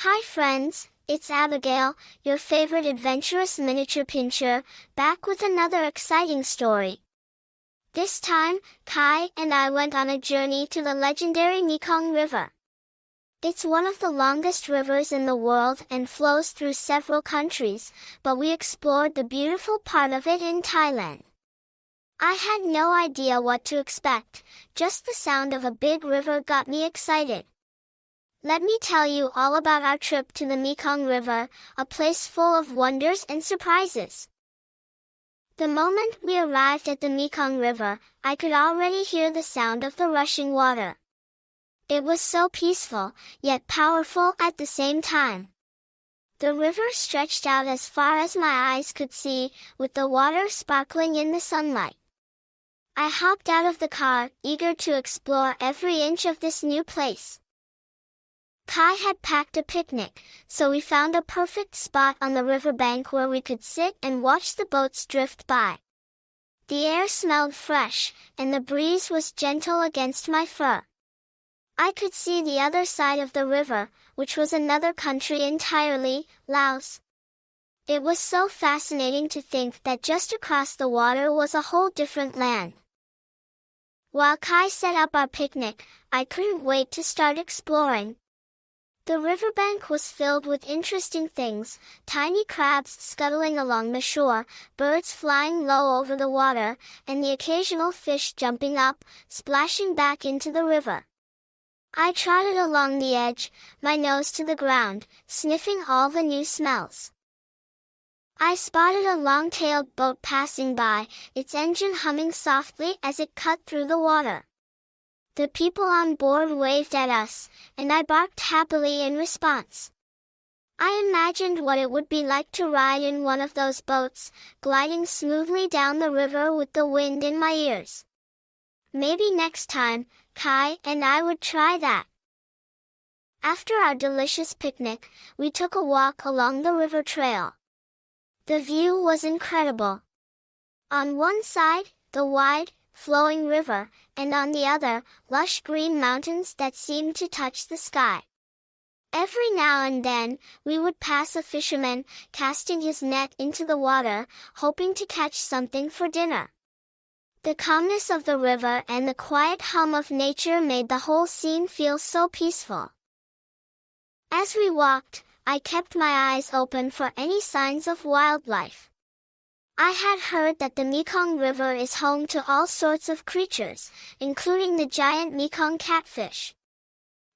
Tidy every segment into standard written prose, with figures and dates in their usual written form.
Hi friends, it's Abigail, your favorite adventurous miniature pincher, back with another exciting story. This time, Kai and I went on a journey to the legendary MeKong River. It's one of the longest rivers in the world and flows through several countries, but we explored the beautiful part of it in Thailand. I had no idea what to expect, just the sound of a big river got me excited. Let me tell you all about our trip to the MeKong River, a place full of wonders and surprises. The moment we arrived at the MeKong River, I could already hear the sound of the rushing water. It was so peaceful, yet powerful at the same time. The river stretched out as far as my eyes could see, with the water sparkling in the sunlight. I hopped out of the car, eager to explore every inch of this new place. Kai had packed a picnic, so we found a perfect spot on the riverbank where we could sit and watch the boats drift by. The air smelled fresh, and the breeze was gentle against my fur. I could see the other side of the river, which was another country entirely, Laos. It was so fascinating to think that just across the water was a whole different land. While Kai set up our picnic, I couldn't wait to start exploring. The riverbank was filled with interesting things, tiny crabs scuttling along the shore, birds flying low over the water, and the occasional fish jumping up, splashing back into the river. I trotted along the edge, my nose to the ground, sniffing all the new smells. I spotted a long-tailed boat passing by, its engine humming softly as it cut through the water. The people on board waved at us, and I barked happily in response. I imagined what it would be like to ride in one of those boats, gliding smoothly down the river with the wind in my ears. Maybe next time, Kai and I would try that. After our delicious picnic, we took a walk along the river trail. The view was incredible. On one side, the wide, flowing river, and on the other, lush green mountains that seemed to touch the sky. Every now and then, we would pass a fisherman, casting his net into the water, hoping to catch something for dinner. The calmness of the river and the quiet hum of nature made the whole scene feel so peaceful. As we walked, I kept my eyes open for any signs of wildlife. I had heard that the MeKong River is home to all sorts of creatures, including the giant MeKong catfish.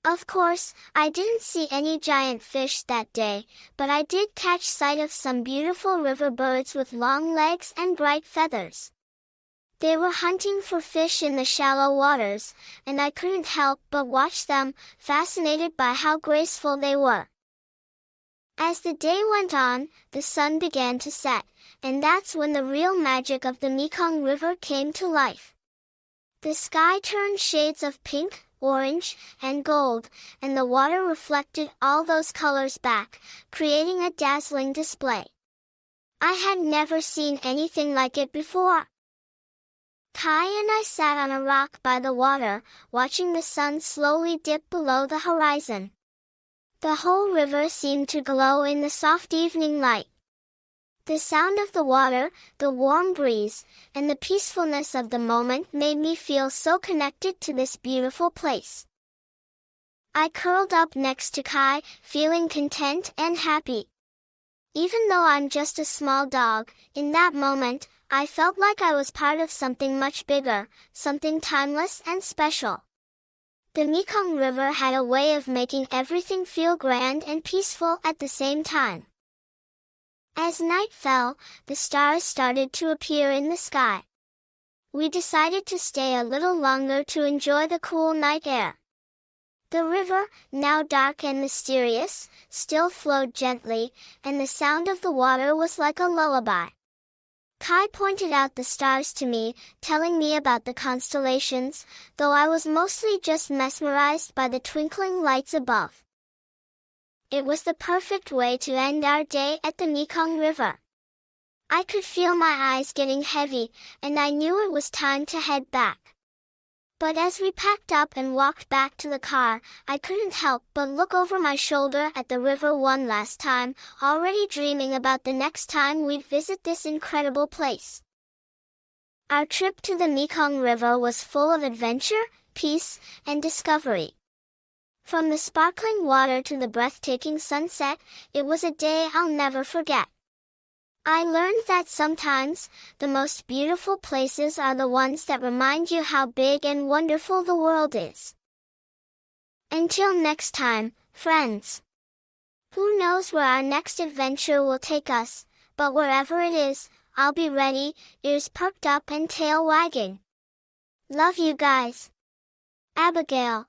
Of course, I didn't see any giant fish that day, but I did catch sight of some beautiful river birds with long legs and bright feathers. They were hunting for fish in the shallow waters, and I couldn't help but watch them, fascinated by how graceful they were. As the day went on, the sun began to set, and that's when the real magic of the MeKong River came to life. The sky turned shades of pink, orange, and gold, and the water reflected all those colors back, creating a dazzling display. I had never seen anything like it before. Kai and I sat on a rock by the water, watching the sun slowly dip below the horizon. The whole river seemed to glow in the soft evening light. The sound of the water, the warm breeze, and the peacefulness of the moment made me feel so connected to this beautiful place. I curled up next to Kai, feeling content and happy. Even though I'm just a small dog, in that moment, I felt like I was part of something much bigger, something timeless and special. The MeKong River had a way of making everything feel grand and peaceful at the same time. As night fell, the stars started to appear in the sky. We decided to stay a little longer to enjoy the cool night air. The river, now dark and mysterious, still flowed gently, and the sound of the water was like a lullaby. Kai pointed out the stars to me, telling me about the constellations, though I was mostly just mesmerized by the twinkling lights above. It was the perfect way to end our day at the MeKong River. I could feel my eyes getting heavy, and I knew it was time to head back. But as we packed up and walked back to the car, I couldn't help but look over my shoulder at the river one last time, already dreaming about the next time we'd visit this incredible place. Our trip to the Mekong River was full of adventure, peace, and discovery. From the sparkling water to the breathtaking sunset, it was a day I'll never forget. I learned that sometimes, the most beautiful places are the ones that remind you how big and wonderful the world is. Until next time, friends. Who knows where our next adventure will take us, but wherever it is, I'll be ready, ears perked up and tail wagging. Love you guys. Abigail.